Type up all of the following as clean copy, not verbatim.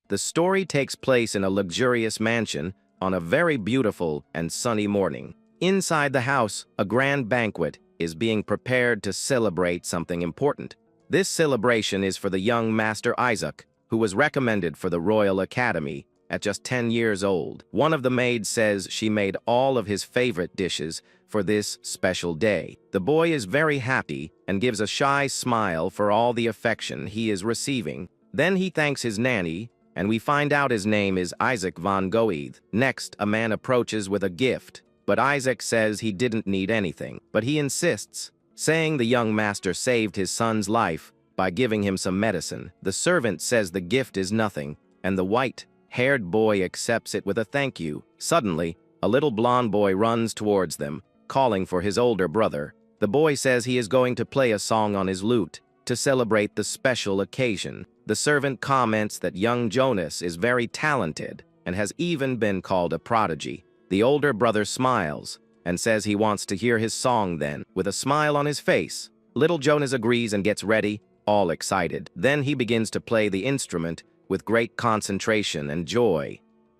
The story takes place in a luxurious mansion on a very beautiful and sunny morning. Inside the house, a grand banquet is being prepared to celebrate something important. This celebration is for the young Master Isaac, who was recommended for the Royal Academy at just 10 years old. One of the maids says she made all of his favorite dishes for this special day. The boy is very happy and gives a shy smile for all the affection he is receiving. Then he thanks his nanny, and we find out his name is Isaac von Goethe. Next, a man approaches with a gift, but Isaac says he didn't need anything. But he insists, saying the young master saved his son's life by giving him some medicine. The servant says the gift is nothing, and the white-haired boy accepts it with a thank you. Suddenly, a little blonde boy runs towards them, calling for his older brother. The boy says he is going to play a song on his lute to celebrate the special occasion. The servant comments that young Jonas is very talented and has even been called a prodigy. The older brother smiles and says he wants to hear his song then. With a smile on his face, little Jonas agrees and gets ready, all excited. Then he begins to play the instrument with great concentration and joy.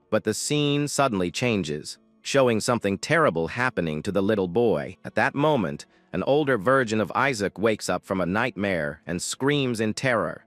But the scene suddenly changes, showing something terrible happening to the little boy. At that moment, an older version of Isaac wakes up from a nightmare and screams in terror.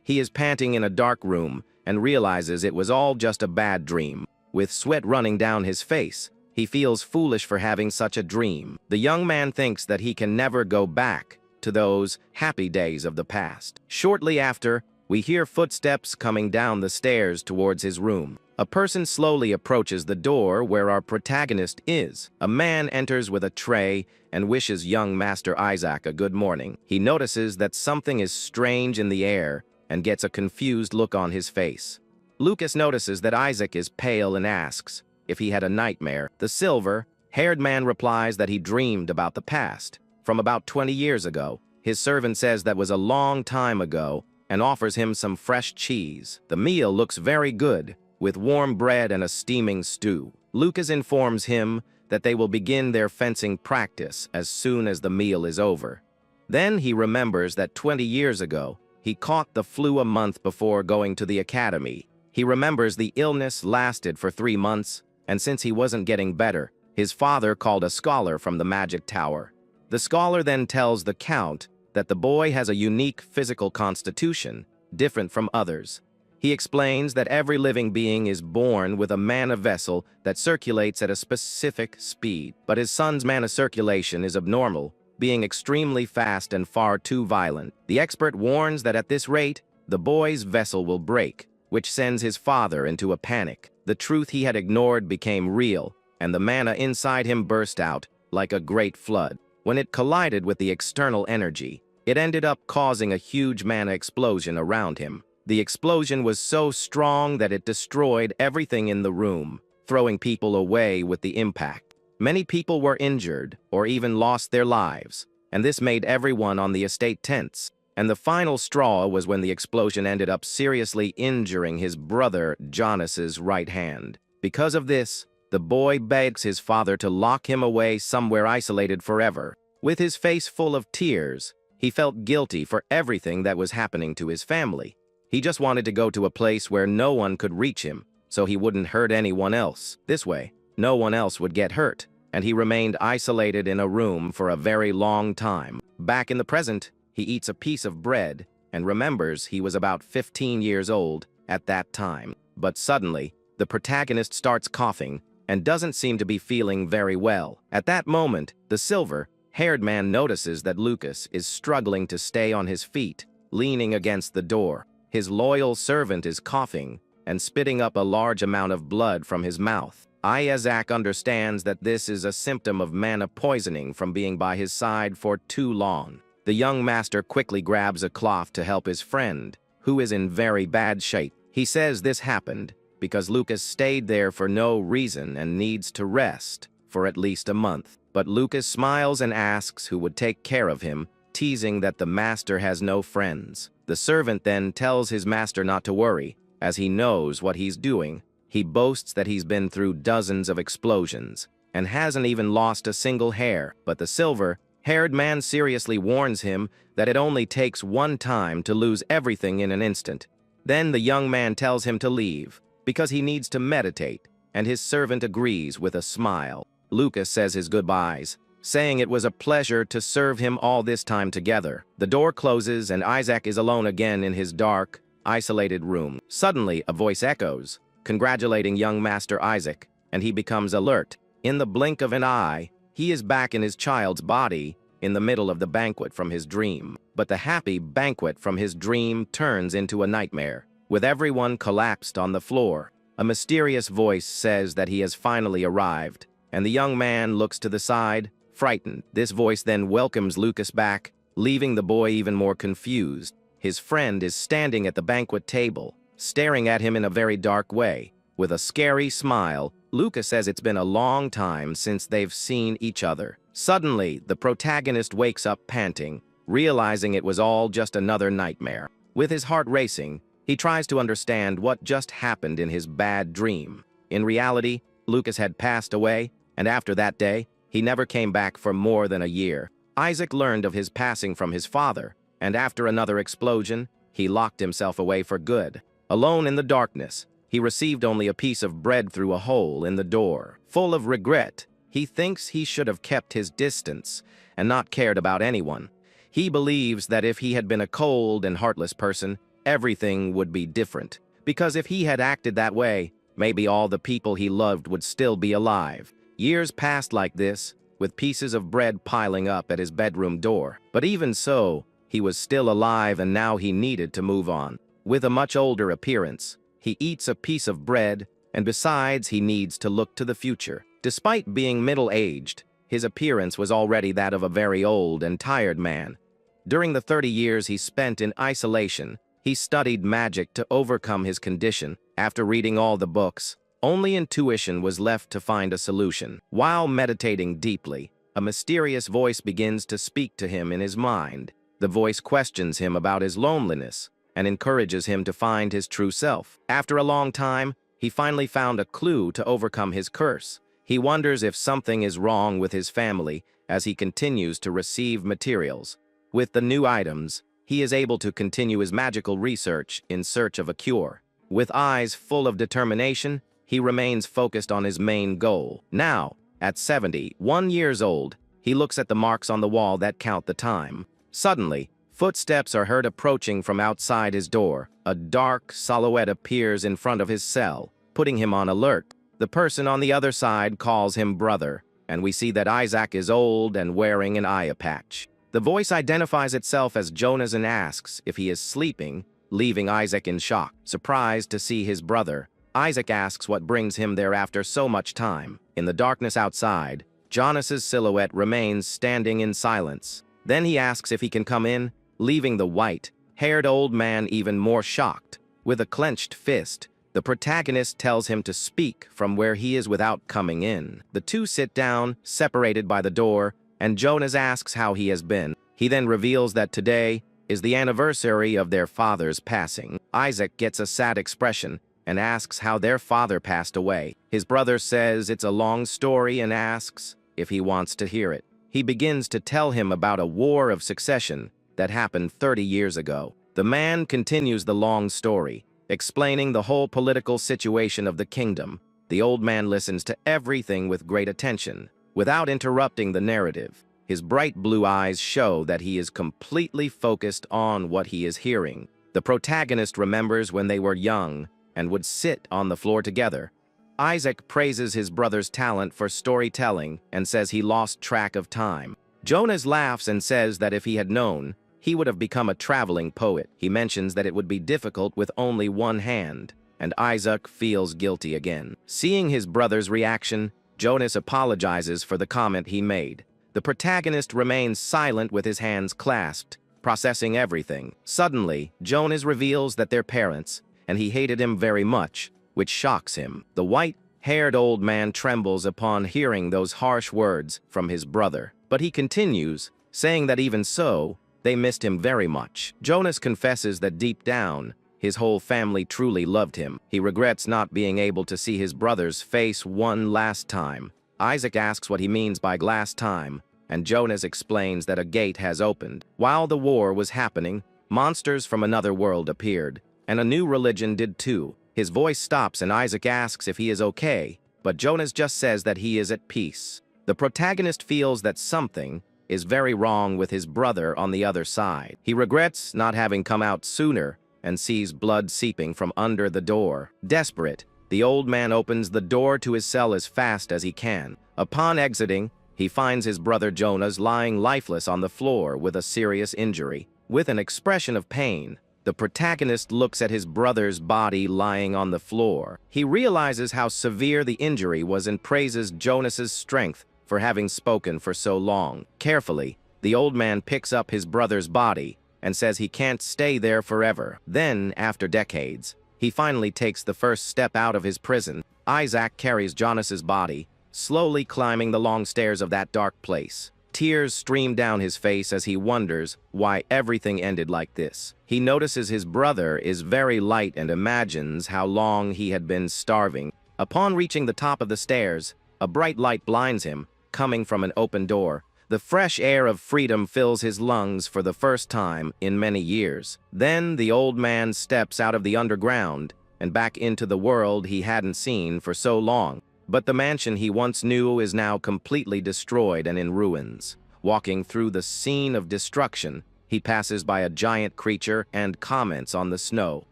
He is panting in a dark room and realizes it was all just a bad dream. With sweat running down his face, he feels foolish for having such a dream. The young man thinks that he can never go back to those happy days of the past. Shortly after, we hear footsteps coming down the stairs towards his room. A person slowly approaches the door where our protagonist is. A man enters with a tray and wishes young Master Isaac a good morning. He notices that something is strange in the air and gets a confused look on his face. Lucas notices that Isaac is pale and asks if he had a nightmare. The silver-haired man replies that he dreamed about the past, from about 20 years ago. His servant says that was a long time ago and offers him some fresh cheese. The meal looks very good, with warm bread and a steaming stew. Lucas informs him that they will begin their fencing practice as soon as the meal is over. Then he remembers that 20 years ago, he caught the flu a month before going to the academy. He remembers the illness lasted for 3 months, and since he wasn't getting better, his father called a scholar from the magic tower. The scholar then tells the count that the boy has a unique physical constitution, different from others. He explains that every living being is born with a mana vessel that circulates at a specific speed, but his son's mana circulation is abnormal, being extremely fast and far too violent. The expert warns that at this rate, the boy's vessel will break, which sends his father into a panic. The truth he had ignored became real, and the mana inside him burst out like a great flood. When it collided with the external energy, it ended up causing a huge mana explosion around him. The explosion was so strong that it destroyed everything in the room, throwing people away with the impact. Many people were injured or even lost their lives, and this made everyone on the estate tense. And the final straw was when the explosion ended up seriously injuring his brother Jonas's right hand. Because of this, the boy begs his father to lock him away somewhere isolated forever. With his face full of tears, he felt guilty for everything that was happening to his family. He just wanted to go to a place where no one could reach him, so he wouldn't hurt anyone else. This way, no one else would get hurt, and he remained isolated in a room for a very long time. Back in the present, he eats a piece of bread and remembers he was about 15 years old at that time. But suddenly, the protagonist starts coughing and doesn't seem to be feeling very well. At that moment, the silver-haired man notices that Lucas is struggling to stay on his feet, leaning against the door. His loyal servant is coughing and spitting up a large amount of blood from his mouth. Isaac understands that this is a symptom of mana poisoning from being by his side for too long. The young master quickly grabs a cloth to help his friend, who is in very bad shape. He says this happened because Lucas stayed there for no reason and needs to rest for at least a month. But Lucas smiles and asks who would take care of him, teasing that the master has no friends. The servant then tells his master not to worry, as he knows what he's doing. He boasts that he's been through dozens of explosions and hasn't even lost a single hair. But the silver-haired man seriously warns him that it only takes one time to lose everything in an instant. Then the young man tells him to leave, because he needs to meditate, and his servant agrees with a smile. Lucas says his goodbyes, saying it was a pleasure to serve him all this time together. The door closes and Isaac is alone again in his dark, isolated room. Suddenly, a voice echoes, congratulating young Master Isaac, and he becomes alert. In the blink of an eye, he is back in his child's body, in the middle of the banquet from his dream. But the happy banquet from his dream turns into a nightmare, with everyone collapsed on the floor. A mysterious voice says that he has finally arrived, and the young man looks to the side, frightened. This voice then welcomes Lucas back, leaving the boy even more confused. His friend is standing at the banquet table, staring at him in a very dark way. With a scary smile, Lucas says it's been a long time since they've seen each other. Suddenly, the protagonist wakes up panting, realizing it was all just another nightmare. With his heart racing, he tries to understand what just happened in his bad dream. In reality, Lucas had passed away, and after that day, he never came back for more than a year. Isaac learned of his passing from his father, and after another explosion, he locked himself away for good. Alone in the darkness, he received only a piece of bread through a hole in the door. Full of regret, he thinks he should have kept his distance and not cared about anyone. He believes that if he had been a cold and heartless person, everything would be different. Because if he had acted that way, maybe all the people he loved would still be alive. Years passed like this, with pieces of bread piling up at his bedroom door. But even so, he was still alive and now he needed to move on. With a much older appearance, he eats a piece of bread, and besides, he needs to look to the future. Despite being middle-aged, his appearance was already that of a very old and tired man. During the 30 years he spent in isolation, he studied magic to overcome his condition. After reading all the books, only intuition was left to find a solution. While meditating deeply, a mysterious voice begins to speak to him in his mind. The voice questions him about his loneliness and encourages him to find his true self. After a long time, he finally found a clue to overcome his curse. He wonders if something is wrong with his family as he continues to receive materials. With the new items, he is able to continue his magical research in search of a cure. With eyes full of determination, he remains focused on his main goal. Now, at 71 years old, he looks at the marks on the wall that count the time. Suddenly, footsteps are heard approaching from outside his door. A dark silhouette appears in front of his cell, putting him on alert. The person on the other side calls him brother, and we see that Isaac is old and wearing an eye patch. The voice identifies itself as Jonas and asks if he is sleeping, leaving Isaac in shock. Surprised to see his brother, Isaac asks what brings him there after so much time. In the darkness outside, Jonas's silhouette remains standing in silence. Then he asks if he can come in, leaving the white-haired old man even more shocked. With a clenched fist, the protagonist tells him to speak from where he is without coming in. The two sit down, separated by the door, and Jonas asks how he has been. He then reveals that today is the anniversary of their father's passing. Isaac gets a sad expression and asks how their father passed away. His brother says it's a long story and asks if he wants to hear it. He begins to tell him about a war of succession that happened 30 years ago. The man continues the long story, explaining the whole political situation of the kingdom. The old man listens to everything with great attention, without interrupting the narrative. His bright blue eyes show that he is completely focused on what he is hearing. The protagonist remembers when they were young and would sit on the floor together. Isaac praises his brother's talent for storytelling and says he lost track of time. Jonas laughs and says that if he had known, he would have become a traveling poet. He mentions that it would be difficult with only one hand, and Isaac feels guilty again. Seeing his brother's reaction, Jonas apologizes for the comment he made. The protagonist remains silent with his hands clasped, processing everything. Suddenly, Jonas reveals that they're parents, and he hated him very much, which shocks him. The white-haired old man trembles upon hearing those harsh words from his brother, but he continues, saying that even so, they missed him very much. Jonas confesses that deep down, his whole family truly loved him. He regrets not being able to see his brother's face one last time. Isaac asks what he means by last time, and Jonas explains that a gate has opened. While the war was happening, monsters from another world appeared, and a new religion did too. His voice stops and Isaac asks if he is okay, but Jonas just says that he is at peace. The protagonist feels that something is very wrong with his brother on the other side. He regrets not having come out sooner and sees blood seeping from under the door. Desperate, the old man opens the door to his cell as fast as he can. Upon exiting, he finds his brother Jonas lying lifeless on the floor with a serious injury. With an expression of pain, the protagonist looks at his brother's body lying on the floor. He realizes how severe the injury was and praises Jonas's strength for having spoken for so long. Carefully, the old man picks up his brother's body and says he can't stay there forever. Then, after decades, he finally takes the first step out of his prison. Isaac carries Jonas's body, slowly climbing the long stairs of that dark place. Tears stream down his face as he wonders why everything ended like this. He notices his brother is very light and imagines how long he had been starving. Upon reaching the top of the stairs, a bright light blinds him, coming from an open door. The fresh air of freedom fills his lungs for the first time in many years. Then the old man steps out of the underground and back into the world he hadn't seen for so long. But the mansion he once knew is now completely destroyed and in ruins. Walking through the scene of destruction, he passes by a giant creature and comments on the snow.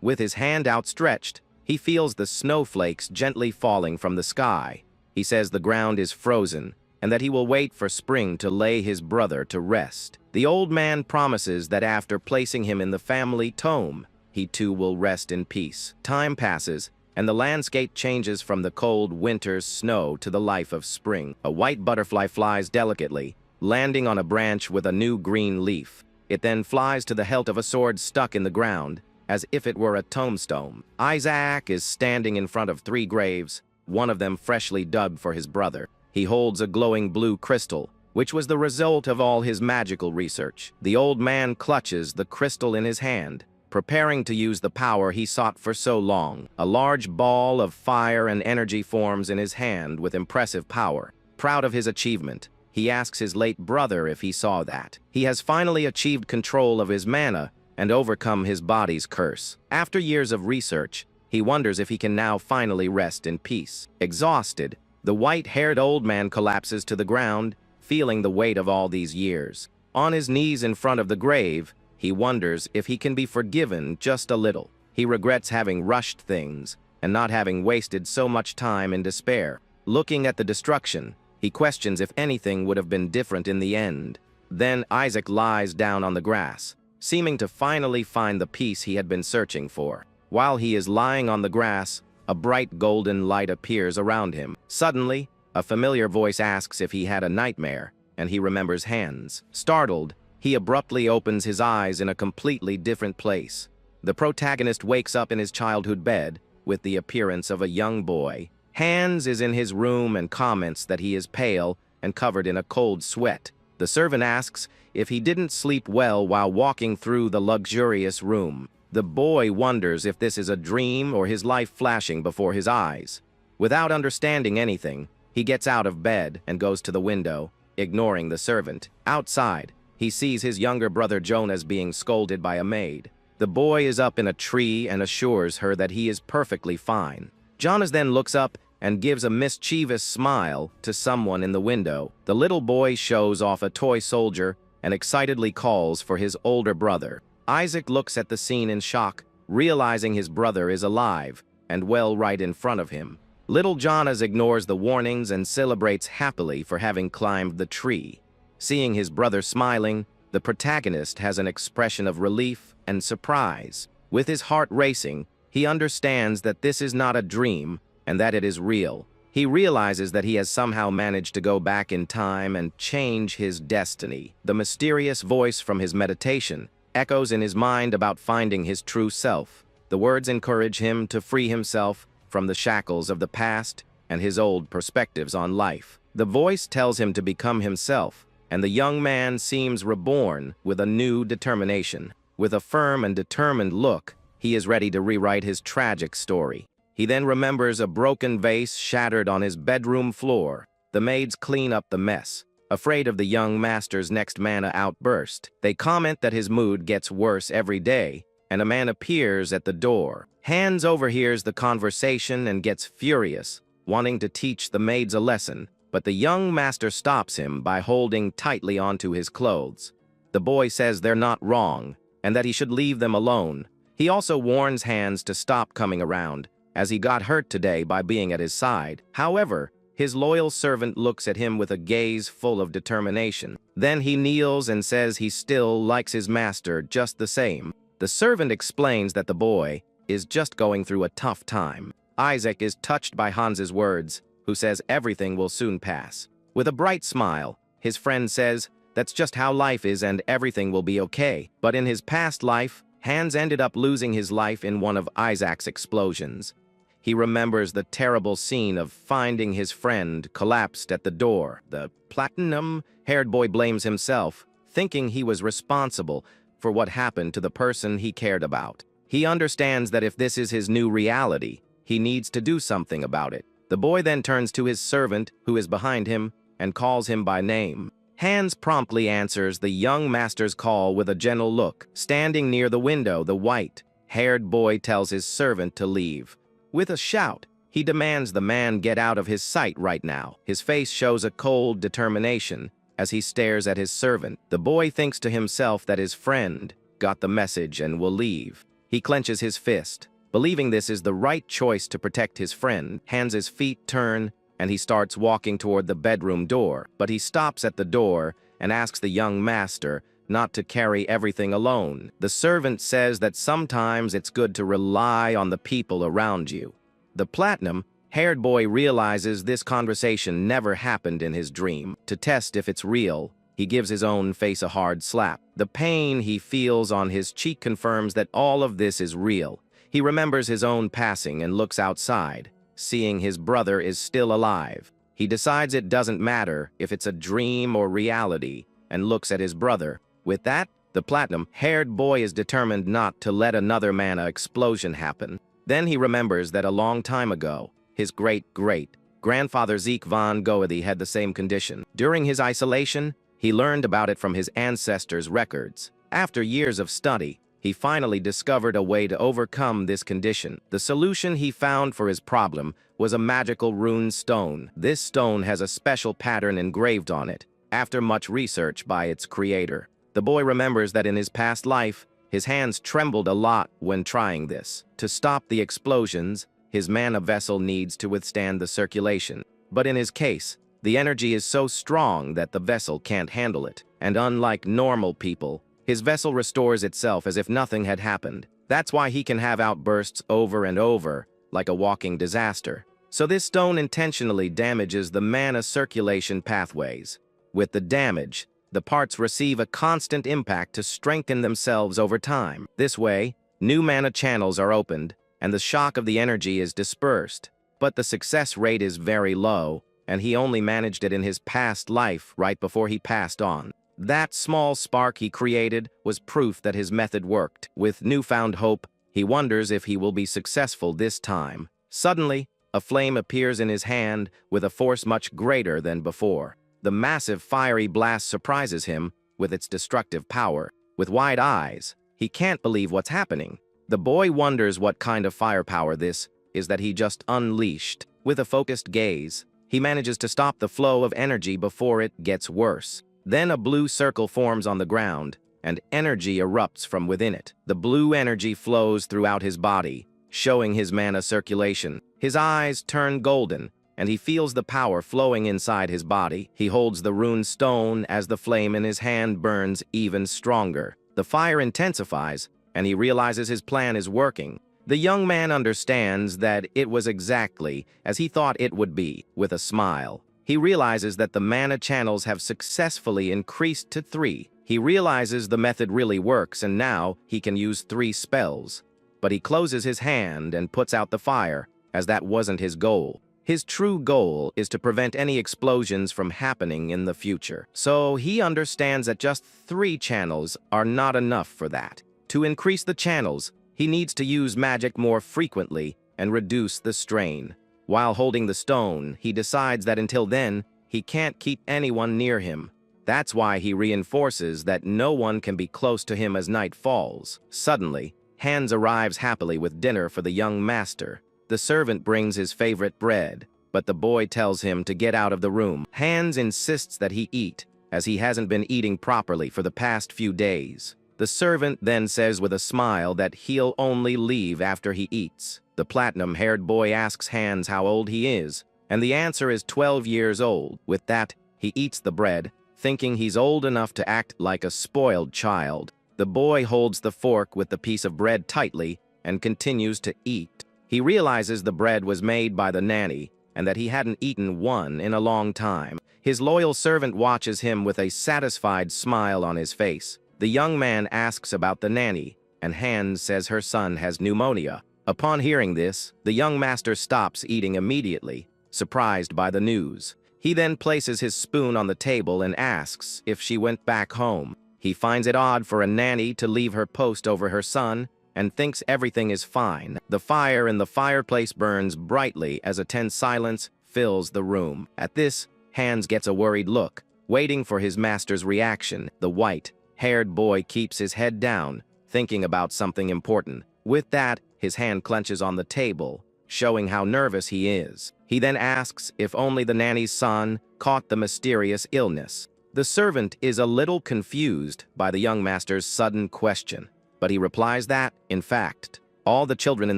With his hand outstretched, he feels the snowflakes gently falling from the sky. He says the ground is frozen and that he will wait for spring to lay his brother to rest. The old man promises that after placing him in the family tomb, he too will rest in peace. Time passes, and the landscape changes from the cold winter's snow to the life of spring. A white butterfly flies delicately, landing on a branch with a new green leaf. It then flies to the hilt of a sword stuck in the ground, as if it were a tombstone. Isaac is standing in front of 3 graves, one of them freshly dug for his brother. He holds a glowing blue crystal, which was the result of all his magical research. The old man clutches the crystal in his hand, preparing to use the power he sought for so long. A large ball of fire and energy forms in his hand with impressive power. Proud of his achievement, he asks his late brother if he saw that. He has finally achieved control of his mana and overcome his body's curse. After years of research, he wonders if he can now finally rest in peace. Exhausted, the white-haired old man collapses to the ground, feeling the weight of all these years. On his knees in front of the grave, he wonders if he can be forgiven just a little. He regrets having rushed things and not having wasted so much time in despair. Looking at the destruction, he questions if anything would have been different in the end. Then Isaac lies down on the grass, seeming to finally find the peace he had been searching for. While he is lying on the grass, a bright golden light appears around him. Suddenly, a familiar voice asks if he had a nightmare, and he remembers Hans. Startled, he abruptly opens his eyes in a completely different place. The protagonist wakes up in his childhood bed with the appearance of a young boy. Hans is in his room and comments that he is pale and covered in a cold sweat. The servant asks if he didn't sleep well while walking through the luxurious room. The boy wonders if this is a dream or his life flashing before his eyes. Without understanding anything, he gets out of bed and goes to the window, ignoring the servant. Outside, he sees his younger brother Jonas being scolded by a maid. The boy is up in a tree and assures her that he is perfectly fine. Jonas then looks up and gives a mischievous smile to someone in the window. The little boy shows off a toy soldier and excitedly calls for his older brother. Isaac looks at the scene in shock, realizing his brother is alive and well right in front of him. Little Jonas ignores the warnings and celebrates happily for having climbed the tree. Seeing his brother smiling, the protagonist has an expression of relief and surprise. With his heart racing, he understands that this is not a dream and that it is real. He realizes that he has somehow managed to go back in time and change his destiny. The mysterious voice from his meditation echoes in his mind about finding his true self. The words encourage him to free himself from the shackles of the past and his old perspectives on life. The voice tells him to become himself, and the young man seems reborn with a new determination. With a firm and determined look, he is ready to rewrite his tragic story. He then remembers a broken vase shattered on his bedroom floor. The maids clean up the mess, afraid of the young master's next mana outburst. They comment that his mood gets worse every day, and a man appears at the door. Hans overhears the conversation and gets furious, wanting to teach the maids a lesson, but the young master stops him by holding tightly onto his clothes. The boy says they're not wrong, and that he should leave them alone. He also warns Hans to stop coming around, as he got hurt today by being at his side. However, his loyal servant looks at him with a gaze full of determination. Then he kneels and says he still likes his master just the same. The servant explains that the boy is just going through a tough time. Isaac is touched by Hans's words, who says everything will soon pass. With a bright smile, his friend says that's just how life is and everything will be okay. But in his past life, Hans ended up losing his life in one of Isaac's explosions. He remembers the terrible scene of finding his friend collapsed at the door. The platinum-haired boy blames himself, thinking he was responsible for what happened to the person he cared about. He understands that if this is his new reality, he needs to do something about it. The boy then turns to his servant, who is behind him, and calls him by name. Hans promptly answers the young master's call with a gentle look. Standing near the window, the white-haired boy tells his servant to leave. With a shout, he demands the man get out of his sight right now. His face shows a cold determination as he stares at his servant. The boy thinks to himself that his friend got the message and will leave. He clenches his fist, believing this is the right choice to protect his friend. Hans's feet turn, and he starts walking toward the bedroom door. But he stops at the door and asks the young master not to carry everything alone. The servant says that sometimes it's good to rely on the people around you. The platinum-haired boy realizes this conversation never happened in his dream. To test if it's real, he gives his own face a hard slap. The pain he feels on his cheek confirms that all of this is real. He remembers his own passing and looks outside, seeing his brother is still alive. He decides it doesn't matter if it's a dream or reality, and looks at his brother. With that, the platinum-haired boy is determined not to let another mana explosion happen. Then he remembers that a long time ago, his great-great-grandfather Zeke von Goethe had the same condition. During his isolation, he learned about it from his ancestors' records. After years of study, he finally discovered a way to overcome this condition. The solution he found for his problem was a magical rune stone. This stone has a special pattern engraved on it, after much research by its creator. The boy remembers that in his past life, his hands trembled a lot when trying this. To stop the explosions, his mana vessel needs to withstand the circulation. But in his case, the energy is so strong that the vessel can't handle it. And unlike normal people, his vessel restores itself as if nothing had happened. That's why he can have outbursts over and over, like a walking disaster. So this stone intentionally damages the mana circulation pathways. With the damage, the parts receive a constant impact to strengthen themselves over time. This way, new mana channels are opened, and the shock of the energy is dispersed. But the success rate is very low, and he only managed it in his past life right before he passed on. That small spark he created was proof that his method worked. With newfound hope, he wonders if he will be successful this time. Suddenly, a flame appears in his hand with a force much greater than before. The massive fiery blast surprises him with its destructive power. With wide eyes, he can't believe what's happening. The boy wonders what kind of firepower this is that he just unleashed. With a focused gaze, he manages to stop the flow of energy before it gets worse. Then a blue circle forms on the ground, and energy erupts from within it. The blue energy flows throughout his body, showing his mana circulation. His eyes turn golden, and he feels the power flowing inside his body. He holds the rune stone as the flame in his hand burns even stronger. The fire intensifies, and he realizes his plan is working. The young man understands that it was exactly as he thought it would be. With a smile, he realizes that the mana channels have successfully increased to 3. He realizes the method really works, and now he can use 3 spells. But he closes his hand and puts out the fire, as that wasn't his goal. His true goal is to prevent any explosions from happening in the future. So he understands that just 3 channels are not enough for that. To increase the channels, he needs to use magic more frequently and reduce the strain. While holding the stone, he decides that until then, he can't keep anyone near him. That's why he reinforces that no one can be close to him as night falls. Suddenly, Hans arrives happily with dinner for the young master. The servant brings his favorite bread, but the boy tells him to get out of the room. Hans insists that he eat, as he hasn't been eating properly for the past few days. The servant then says with a smile that he'll only leave after he eats. The platinum-haired boy asks Hans how old he is, and the answer is 12 years old. With that, he eats the bread, thinking he's old enough to act like a spoiled child. The boy holds the fork with the piece of bread tightly and continues to eat. He realizes the bread was made by the nanny and that he hadn't eaten one in a long time. His loyal servant watches him with a satisfied smile on his face. The young man asks about the nanny, and Hans says her son has pneumonia. Upon hearing this, the young master stops eating immediately, surprised by the news. He then places his spoon on the table and asks if she went back home. He finds it odd for a nanny to leave her post over her son and thinks everything is fine. The fire in the fireplace burns brightly as a tense silence fills the room. At this, Hans gets a worried look, waiting for his master's reaction. The white-haired boy keeps his head down, thinking about something important. With that, his hand clenches on the table, showing how nervous he is. He then asks if only the nanny's son caught the mysterious illness. The servant is a little confused by the young master's sudden question, but he replies that, in fact, all the children in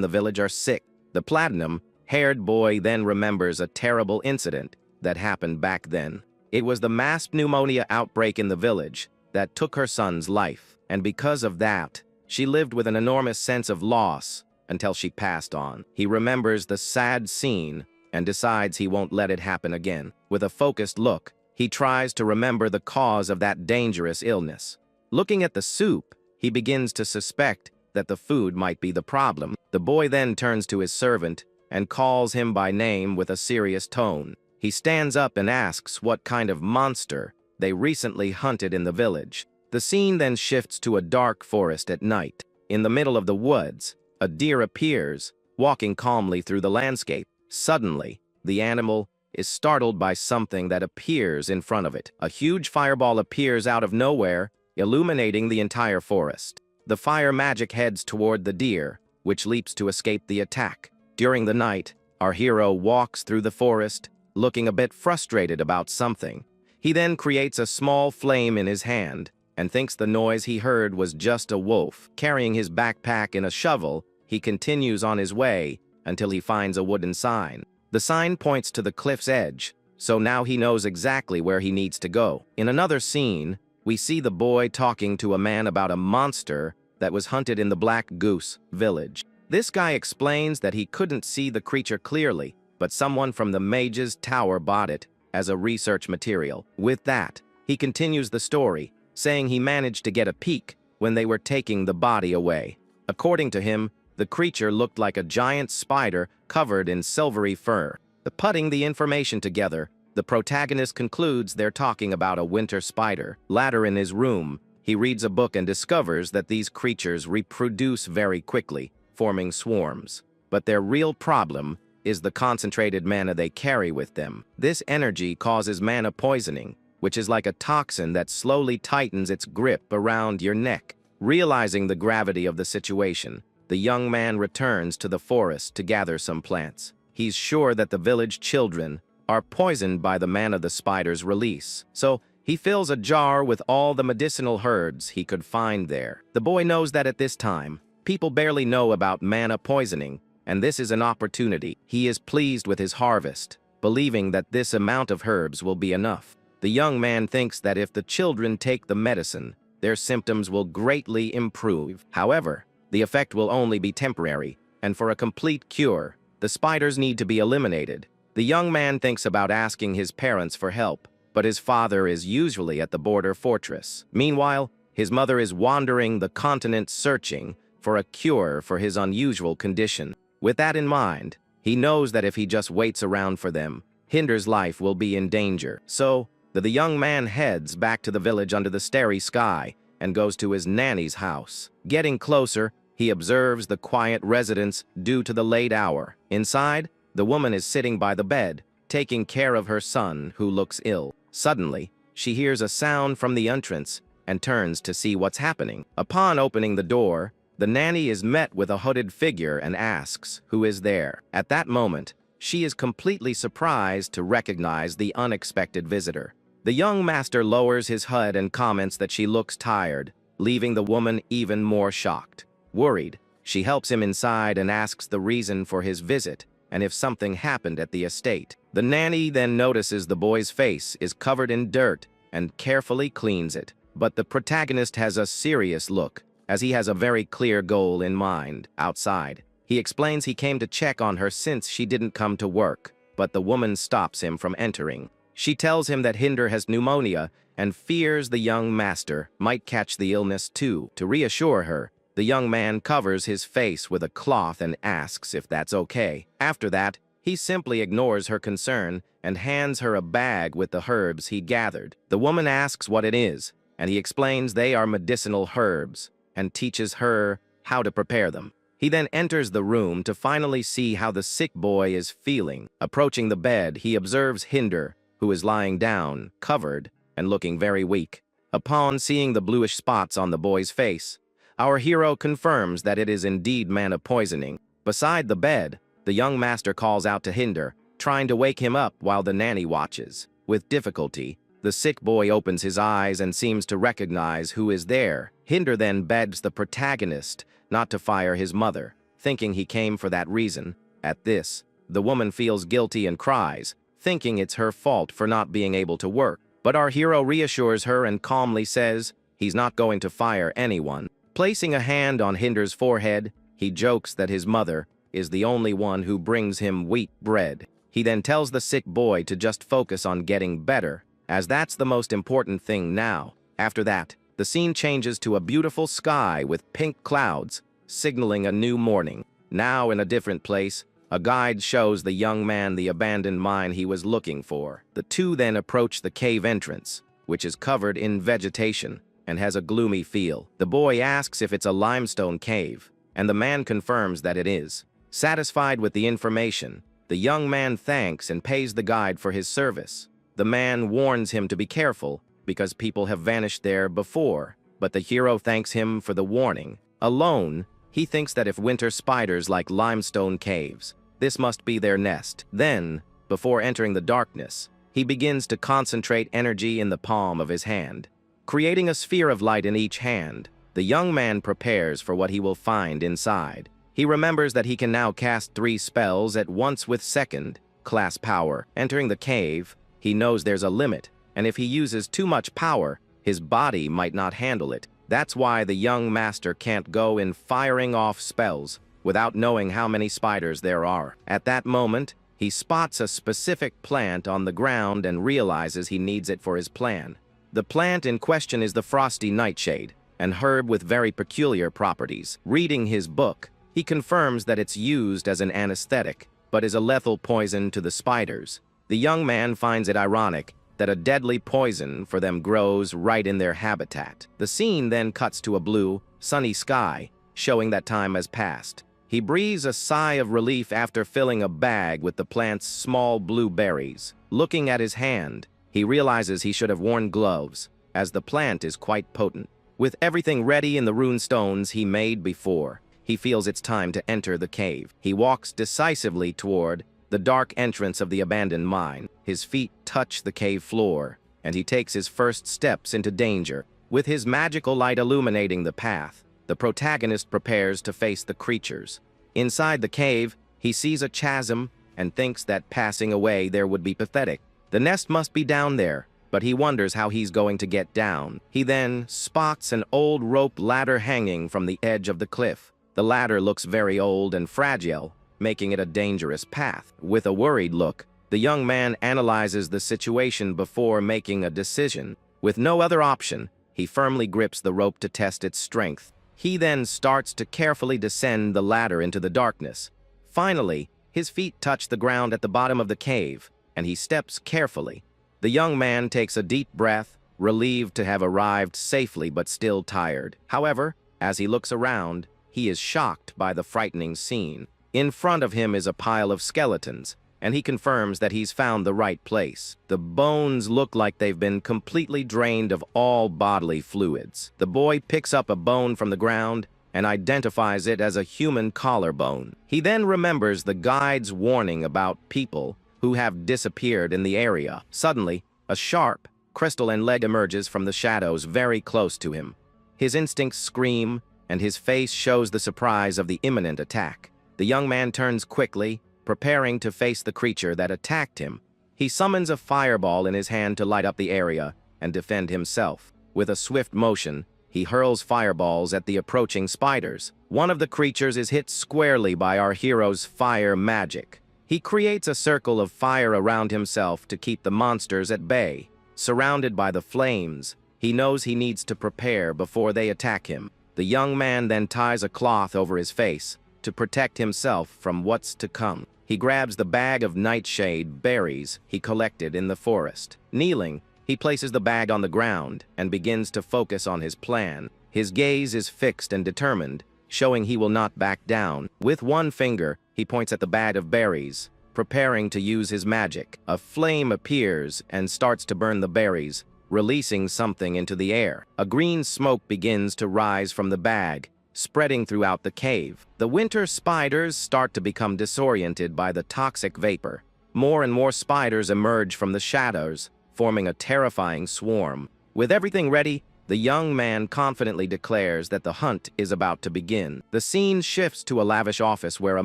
the village are sick. The platinum-haired boy then remembers a terrible incident that happened back then. It was the mass pneumonia outbreak in the village that took her son's life, and because of that, she lived with an enormous sense of loss until she passed on. He remembers the sad scene and decides he won't let it happen again. With a focused look, he tries to remember the cause of that dangerous illness. Looking at the soup, he begins to suspect that the food might be the problem. The boy then turns to his servant and calls him by name with a serious tone. He stands up and asks what kind of monster they recently hunted in the village. The scene then shifts to a dark forest at night. In the middle of the woods, a deer appears, walking calmly through the landscape. Suddenly, the animal is startled by something that appears in front of it. A huge fireball appears out of nowhere, illuminating the entire forest. The fire magic heads toward the deer, which leaps to escape the attack. During the night, our hero walks through the forest, looking a bit frustrated about something. He then creates a small flame in his hand and thinks the noise he heard was just a wolf. Carrying his backpack and a shovel, he continues on his way until he finds a wooden sign. The sign points to the cliff's edge, so now he knows exactly where he needs to go. In another scene, we see the boy talking to a man about a monster that was hunted in the Black Goose village. This guy explains that he couldn't see the creature clearly, but someone from the mage's tower bought it as a research material. With that, he continues the story, saying he managed to get a peek when they were taking the body away. According to him, the creature looked like a giant spider covered in silvery fur. Putting the information together, the protagonist concludes they're talking about a winter spider. Later in his room, he reads a book and discovers that these creatures reproduce very quickly, forming swarms. But their real problem is the concentrated mana they carry with them. This energy causes mana poisoning, which is like a toxin that slowly tightens its grip around your neck. Realizing the gravity of the situation, the young man returns to the forest to gather some plants. He's sure that the village children are poisoned by the mana the spiders release, so he fills a jar with all the medicinal herbs he could find there. The boy knows that at this time, people barely know about mana poisoning, and this is an opportunity. He is pleased with his harvest, believing that this amount of herbs will be enough. The young man thinks that if the children take the medicine, their symptoms will greatly improve. However, the effect will only be temporary, and for a complete cure, the spiders need to be eliminated. The young man thinks about asking his parents for help, but his father is usually at the border fortress. Meanwhile, his mother is wandering the continent searching for a cure for his unusual condition. With that in mind, he knows that if he just waits around for them, Hinder's life will be in danger. So, the young man heads back to the village under the starry sky and goes to his nanny's house. Getting closer, he observes the quiet residence due to the late hour. Inside, the woman is sitting by the bed, taking care of her son who looks ill. Suddenly, she hears a sound from the entrance and turns to see what's happening. Upon opening the door, The nanny is met with a hooded figure and asks, "Who is there?" At that moment, she is completely surprised to recognize the unexpected visitor. The young master lowers his hood and comments that she looks tired, leaving the woman even more shocked. Worried, she helps him inside and asks the reason for his visit and if something happened at the estate. The nanny then notices the boy's face is covered in dirt and carefully cleans it. But the protagonist has a serious look, as he has a very clear goal in mind. Outside, he explains he came to check on her since she didn't come to work, but the woman stops him from entering. She tells him that Hinder has pneumonia and fears the young master might catch the illness too. To reassure her, the young man covers his face with a cloth and asks if that's okay. After that, he simply ignores her concern and hands her a bag with the herbs he gathered. The woman asks what it is, and he explains they are medicinal herbs and teaches her how to prepare them. He then enters the room to finally see how the sick boy is feeling. Approaching the bed, he observes Hinder, who is lying down, covered, and looking very weak. Upon seeing the bluish spots on the boy's face, our hero confirms that it is indeed mana poisoning. Beside the bed, the young master calls out to Hinder, trying to wake him up while the nanny watches. With difficulty, the sick boy opens his eyes and seems to recognize who is there. Hinder then begs the protagonist not to fire his mother, thinking he came for that reason. At this, the woman feels guilty and cries, thinking it's her fault for not being able to work. But our hero reassures her and calmly says he's not going to fire anyone. Placing a hand on Hinder's forehead, he jokes that his mother is the only one who brings him wheat bread. He then tells the sick boy to just focus on getting better, as that's the most important thing now. After that, the scene changes to a beautiful sky with pink clouds, signaling a new morning. Now in a different place, a guide shows the young man the abandoned mine he was looking for. The two then approach the cave entrance, which is covered in vegetation and has a gloomy feel. The boy asks if it's a limestone cave, and the man confirms that it is. Satisfied with the information, the young man thanks and pays the guide for his service. The man warns him to be careful because people have vanished there before, but the hero thanks him for the warning. Alone, he thinks that if winter spiders like limestone caves, this must be their nest. Then, before entering the darkness, he begins to concentrate energy in the palm of his hand. Creating a sphere of light in each hand, the young man prepares for what he will find inside. He remembers that he can now cast 3 spells at once with second-class power. Entering the cave, he knows there's a limit, and if he uses too much power, his body might not handle it. That's why the young master can't go in firing off spells without knowing how many spiders there are. At that moment, he spots a specific plant on the ground and realizes he needs it for his plan. The plant in question is the frosty nightshade, an herb with very peculiar properties. Reading his book, he confirms that it's used as an anesthetic, but is a lethal poison to the spiders. The young man finds it ironic that a deadly poison for them grows right in their habitat. The scene then cuts to a blue, sunny sky, showing that time has passed. He breathes a sigh of relief after filling a bag with the plant's small blue berries. Looking at his hand, he realizes he should have worn gloves, as the plant is quite potent. With everything ready in the rune stones he made before, he feels it's time to enter the cave. He walks decisively toward the dark entrance of the abandoned mine. His feet touch the cave floor, and he takes his first steps into danger. With his magical light illuminating the path, the protagonist prepares to face the creatures. Inside the cave, he sees a chasm and thinks that passing away there would be pathetic. The nest must be down there, but he wonders how he's going to get down. He then spots an old rope ladder hanging from the edge of the cliff. The ladder looks very old and fragile, making it a dangerous path. With a worried look, the young man analyzes the situation before making a decision. With no other option, he firmly grips the rope to test its strength. He then starts to carefully descend the ladder into the darkness. Finally, his feet touch the ground at the bottom of the cave, and he steps carefully. The young man takes a deep breath, relieved to have arrived safely but still tired. However, as he looks around, he is shocked by the frightening scene. In front of him is a pile of skeletons, and he confirms that he's found the right place. The bones look like they've been completely drained of all bodily fluids. The boy picks up a bone from the ground and identifies it as a human collarbone. He then remembers the guide's warning about people who have disappeared in the area. Suddenly, a sharp, crystalline leg emerges from the shadows very close to him. His instincts scream, and his face shows the surprise of the imminent attack. The young man turns quickly, preparing to face the creature that attacked him. He summons a fireball in his hand to light up the area and defend himself. With a swift motion, he hurls fireballs at the approaching spiders. One of the creatures is hit squarely by our hero's fire magic. He creates a circle of fire around himself to keep the monsters at bay. Surrounded by the flames, he knows he needs to prepare before they attack him. The young man then ties a cloth over his face to protect himself from what's to come. He grabs the bag of nightshade berries he collected in the forest. Kneeling, he places the bag on the ground and begins to focus on his plan. His gaze is fixed and determined, showing he will not back down. With one finger, he points at the bag of berries, preparing to use his magic. A flame appears and starts to burn the berries, releasing something into the air. A green smoke begins to rise from the bag, spreading throughout the cave. The winter spiders start to become disoriented by the toxic vapor. More and more spiders emerge from the shadows, forming a terrifying swarm. With everything ready, the young man confidently declares that the hunt is about to begin. The scene shifts to a lavish office where a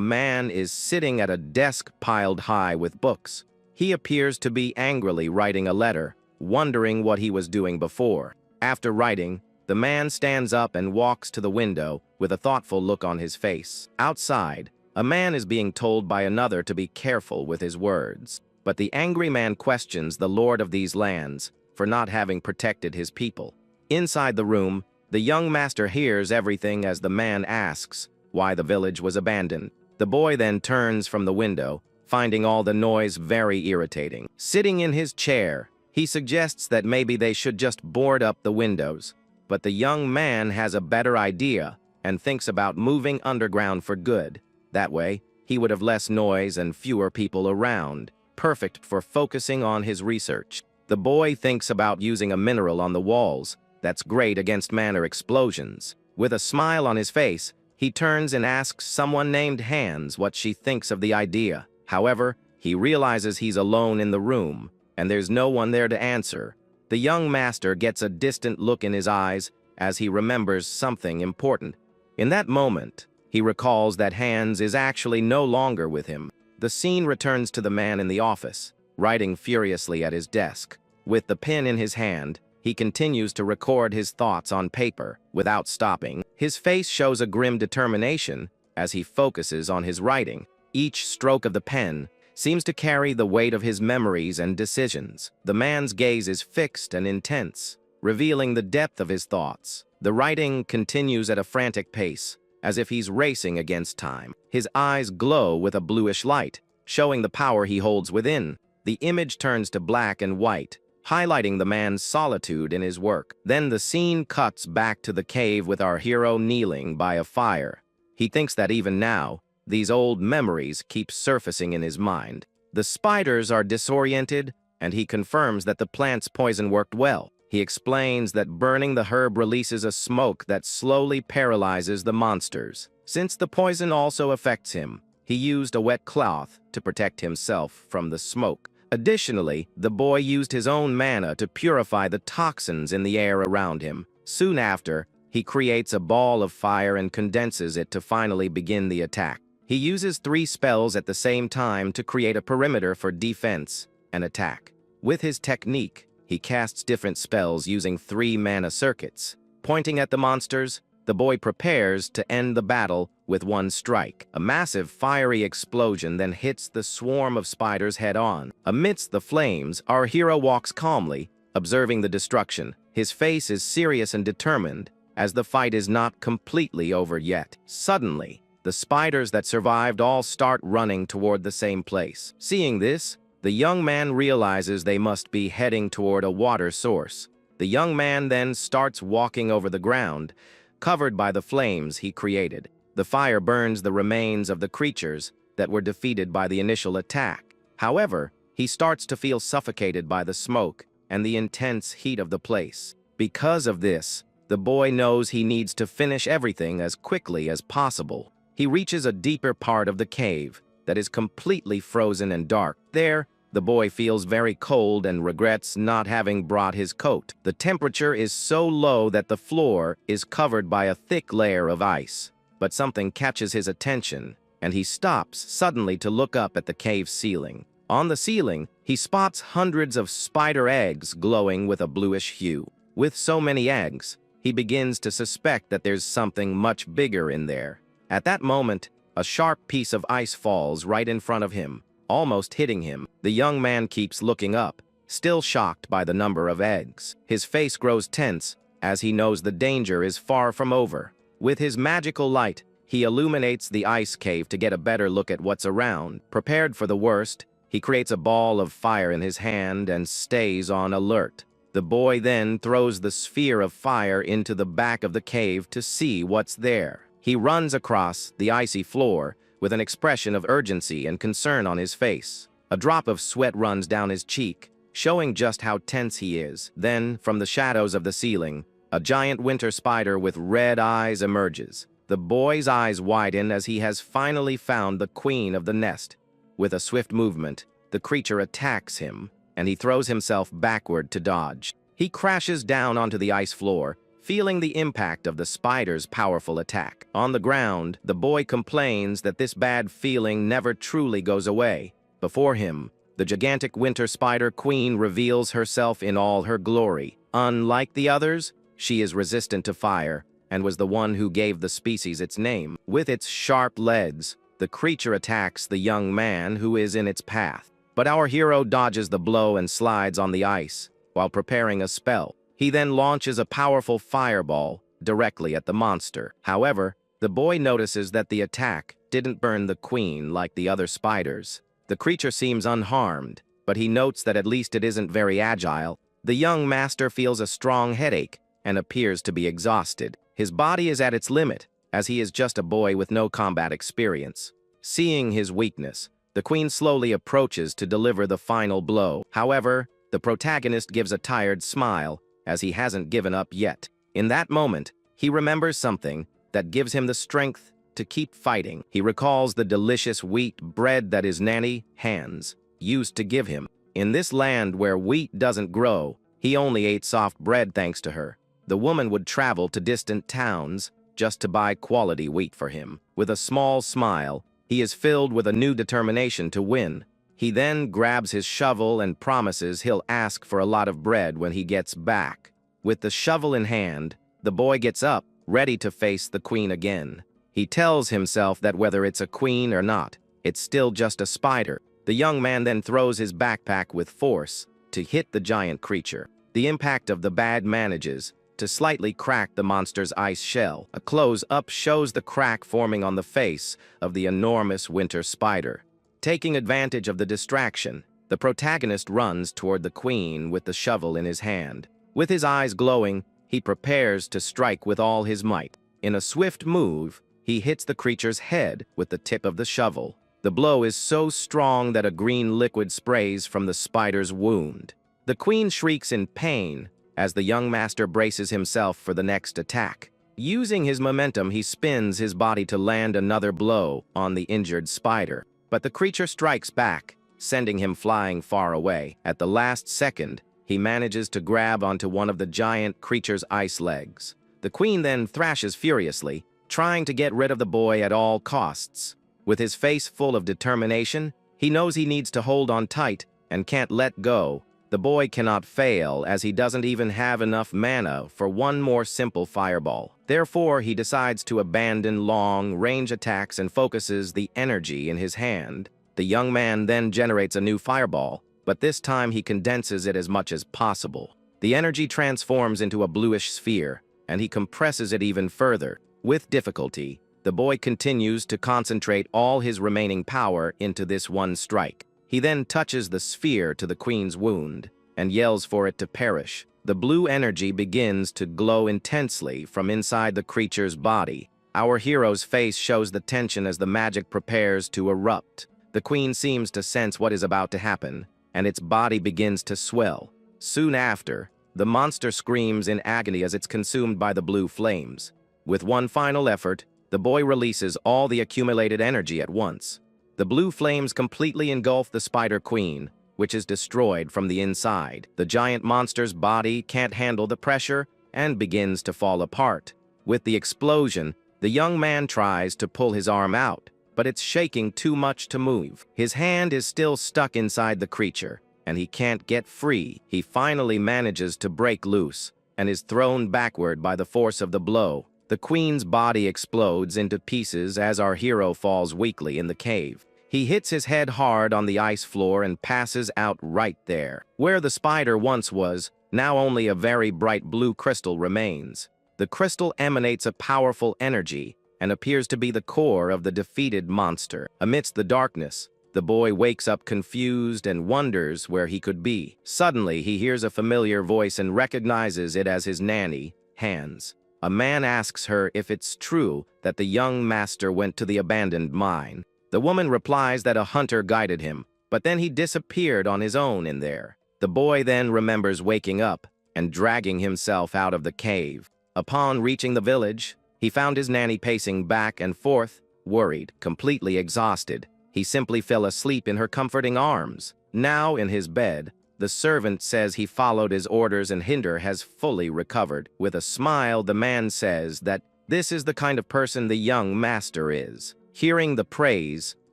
man is sitting at a desk piled high with books. He appears to be angrily writing a letter, wondering what he was doing before. After writing, the man stands up and walks to the window with a thoughtful look on his face. Outside, a man is being told by another to be careful with his words. But the angry man questions the lord of these lands for not having protected his people. Inside the room, the young master hears everything as the man asks why the village was abandoned. The boy then turns from the window, finding all the noise very irritating. Sitting in his chair, he suggests that maybe they should just board up the windows. But the young man has a better idea and thinks about moving underground for good. That way, he would have less noise and fewer people around, perfect for focusing on his research. The boy thinks about using a mineral on the walls that's great against mana explosions. With a smile on his face, he turns and asks someone named Hans what she thinks of the idea. However, he realizes he's alone in the room, and there's no one there to answer. The young master gets a distant look in his eyes as he remembers something important. In that moment, he recalls that Hans is actually no longer with him. The scene returns to the man in the office, writing furiously at his desk. With the pen in his hand, he continues to record his thoughts on paper without stopping. His face shows a grim determination as he focuses on his writing. Each stroke of the pen seems to carry the weight of his memories and decisions. The man's gaze is fixed and intense, revealing the depth of his thoughts. The writing continues at a frantic pace, as if he's racing against time. His eyes glow with a bluish light, showing the power he holds within. The image turns to black and white, highlighting the man's solitude in his work. Then the scene cuts back to the cave with our hero kneeling by a fire. He thinks that even now, these old memories keep surfacing in his mind. The spiders are disoriented, and he confirms that the plant's poison worked well. He explains that burning the herb releases a smoke that slowly paralyzes the monsters. Since the poison also affects him, he used a wet cloth to protect himself from the smoke. Additionally, the boy used his own mana to purify the toxins in the air around him. Soon after, he creates a ball of fire and condenses it to finally begin the attack. He uses 3 spells at the same time to create a perimeter for defense and attack. With his technique, he casts different spells using 3 mana circuits. Pointing at the monsters, the boy prepares to end the battle with one strike. A massive fiery explosion then hits the swarm of spiders head-on. Amidst the flames, our hero walks calmly, observing the destruction. His face is serious and determined, as the fight is not completely over yet. Suddenly, the spiders that survived all start running toward the same place. Seeing this, the young man realizes they must be heading toward a water source. The young man then starts walking over the ground, covered by the flames he created. The fire burns the remains of the creatures that were defeated by the initial attack. However, he starts to feel suffocated by the smoke and the intense heat of the place. Because of this, the boy knows he needs to finish everything as quickly as possible. He reaches a deeper part of the cave that is completely frozen and dark. There, the boy feels very cold and regrets not having brought his coat. The temperature is so low that the floor is covered by a thick layer of ice. But something catches his attention, and he stops suddenly to look up at the cave ceiling. On the ceiling, he spots hundreds of spider eggs glowing with a bluish hue. With so many eggs, he begins to suspect that there's something much bigger in there. At that moment, a sharp piece of ice falls right in front of him, almost hitting him. The young man keeps looking up, still shocked by the number of eggs. His face grows tense as he knows the danger is far from over. With his magical light, he illuminates the ice cave to get a better look at what's around. Prepared for the worst, he creates a ball of fire in his hand and stays on alert. The boy then throws the sphere of fire into the back of the cave to see what's there. He runs across the icy floor with an expression of urgency and concern on his face. A drop of sweat runs down his cheek, showing just how tense he is. Then, from the shadows of the ceiling, a giant winter spider with red eyes emerges. The boy's eyes widen as he has finally found the queen of the nest. With a swift movement, the creature attacks him, and he throws himself backward to dodge. He crashes down onto the ice floor, feeling the impact of the spider's powerful attack. On the ground, the boy complains that this bad feeling never truly goes away. Before him, the gigantic winter spider queen reveals herself in all her glory. Unlike the others, she is resistant to fire and was the one who gave the species its name. With its sharp legs, the creature attacks the young man who is in its path. But our hero dodges the blow and slides on the ice while preparing a spell. He then launches a powerful fireball directly at the monster. However, the boy notices that the attack didn't burn the queen like the other spiders. The creature seems unharmed, but he notes that at least it isn't very agile. The young master feels a strong headache and appears to be exhausted. His body is at its limit, as he is just a boy with no combat experience. Seeing his weakness, the queen slowly approaches to deliver the final blow. However, the protagonist gives a tired smile, as he hasn't given up yet. In that moment, he remembers something that gives him the strength to keep fighting. He recalls the delicious wheat bread that his nanny, Hans, used to give him. In this land where wheat doesn't grow, he only ate soft bread thanks to her. The woman would travel to distant towns just to buy quality wheat for him. With a small smile, he is filled with a new determination to win. He then grabs his shovel and promises he'll ask for a lot of bread when he gets back. With the shovel in hand, the boy gets up, ready to face the queen again. He tells himself that whether it's a queen or not, it's still just a spider. The young man then throws his backpack with force to hit the giant creature. The impact of the bad manages to slightly crack the monster's ice shell. A close-up shows the crack forming on the face of the enormous winter spider. Taking advantage of the distraction, the protagonist runs toward the queen with the shovel in his hand. With his eyes glowing, he prepares to strike with all his might. In a swift move, he hits the creature's head with the tip of the shovel. The blow is so strong that a green liquid sprays from the spider's wound. The queen shrieks in pain as the young master braces himself for the next attack. Using his momentum, he spins his body to land another blow on the injured spider. But the creature strikes back, sending him flying far away. At the last second, he manages to grab onto one of the giant creature's ice legs. The queen then thrashes furiously, trying to get rid of the boy at all costs. With his face full of determination, he knows he needs to hold on tight and can't let go. The boy cannot fail, as he doesn't even have enough mana for one more simple fireball. Therefore, he decides to abandon long-range attacks and focuses the energy in his hand. The young man then generates a new fireball, but this time he condenses it as much as possible. The energy transforms into a bluish sphere, and he compresses it even further. With difficulty, the boy continues to concentrate all his remaining power into this one strike. He then touches the sphere to the queen's wound and yells for it to perish. The blue energy begins to glow intensely from inside the creature's body. Our hero's face shows the tension as the magic prepares to erupt. The queen seems to sense what is about to happen, and its body begins to swell. Soon after, The monster screams in agony as it's consumed by the blue flames. With one final effort, the boy releases all the accumulated energy at once. The blue flames completely engulf the Spider Queen, which is destroyed from the inside. The giant monster's body can't handle the pressure and begins to fall apart. With the explosion, the young man tries to pull his arm out, but it's shaking too much to move. His hand is still stuck inside the creature, and he can't get free. He finally manages to break loose and is thrown backward by the force of the blow. The queen's body explodes into pieces as our hero falls weakly in the cave. He hits his head hard on the ice floor and passes out right there. Where the spider once was, now only a very bright blue crystal remains. The crystal emanates a powerful energy and appears to be the core of the defeated monster. Amidst the darkness, the boy wakes up confused and wonders where he could be. Suddenly, he hears a familiar voice and recognizes it as his nanny, Hans. A man asks her if it's true that the young master went to the abandoned mine. The woman replies that a hunter guided him, but then he disappeared on his own in there. The boy then remembers waking up and dragging himself out of the cave. Upon reaching the village, he found his nanny pacing back and forth, worried, completely exhausted. He simply fell asleep in her comforting arms. Now in his bed, the servant says he followed his orders and Hinder has fully recovered. With a smile, the man says that this is the kind of person the young master is. Hearing the praise,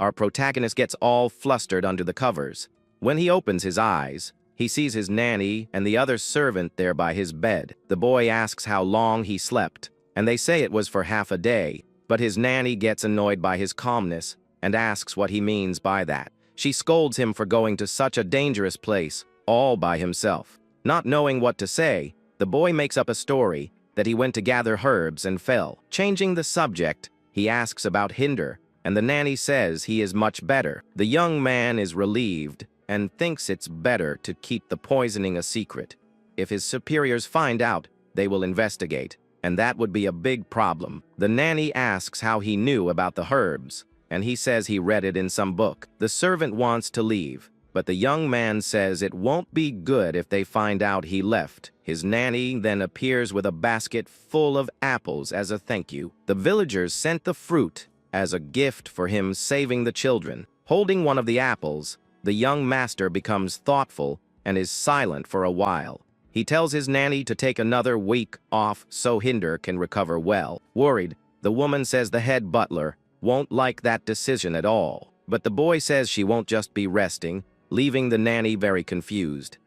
our protagonist gets all flustered under the covers. When he opens his eyes, he sees his nanny and the other servant there by his bed. The boy asks how long he slept, and they say it was for half a day, but his nanny gets annoyed by his calmness and asks what he means by that. She scolds him for going to such a dangerous place, all by himself. Not knowing what to say, the boy makes up a story that he went to gather herbs and fell. Changing the subject, he asks about Hinder, and the nanny says he is much better. The young man is relieved and thinks it's better to keep the poisoning a secret. If his superiors find out, they will investigate, and that would be a big problem. The nanny asks how he knew about the herbs, and he says he read it in some book. The servant wants to leave, but the young man says it won't be good if they find out he left. His nanny then appears with a basket full of apples as a thank you. The villagers sent the fruit as a gift for him saving the children. Holding one of the apples, the young master becomes thoughtful and is silent for a while. He tells his nanny to take another week off so Hinder can recover well. Worried, the woman says the head butler won't like that decision at all. But the boy says she won't just be resting, leaving the nanny very confused.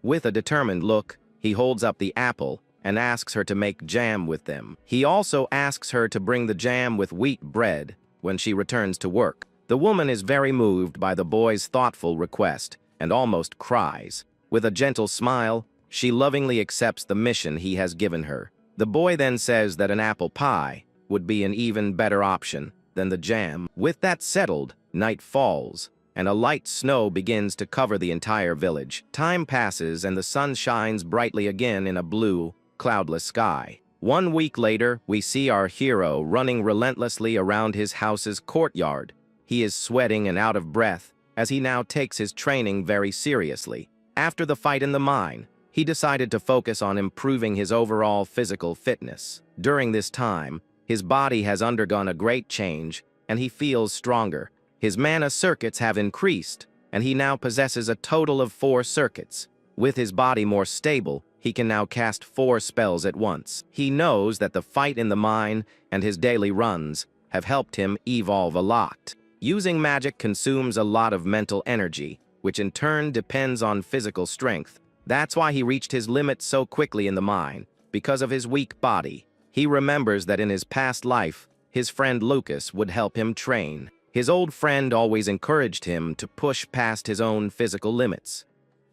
With a determined look, he holds up the apple and asks her to make jam with them. He also asks her to bring the jam with wheat bread when she returns to work. The woman is very moved by the boy's thoughtful request and almost cries. With a gentle smile, she lovingly accepts the mission he has given her. The boy then says that an apple pie would be an even better option than the jam. With that settled, night falls, and a light snow begins to cover the entire village. Time passes and the sun shines brightly again in a blue, cloudless sky. 1 week later, we see our hero running relentlessly around his house's courtyard. He is sweating and out of breath, as he now takes his training very seriously. After the fight in the mine, he decided to focus on improving his overall physical fitness. During this time, his body has undergone a great change, and he feels stronger. His mana circuits have increased, and he now possesses a total of 4 circuits. With his body more stable, he can now cast 4 spells at once. He knows that the fight in the mine and his daily runs have helped him evolve a lot. Using magic consumes a lot of mental energy, which in turn depends on physical strength. That's why he reached his limit so quickly in the mine, because of his weak body. He remembers that in his past life, his friend Lucas would help him train. His old friend always encouraged him to push past his own physical limits.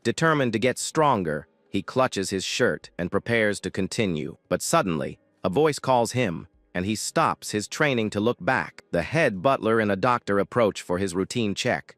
Determined to get stronger, he clutches his shirt and prepares to continue. But suddenly, a voice calls him, and he stops his training to look back. The head butler and a doctor approach for his routine check.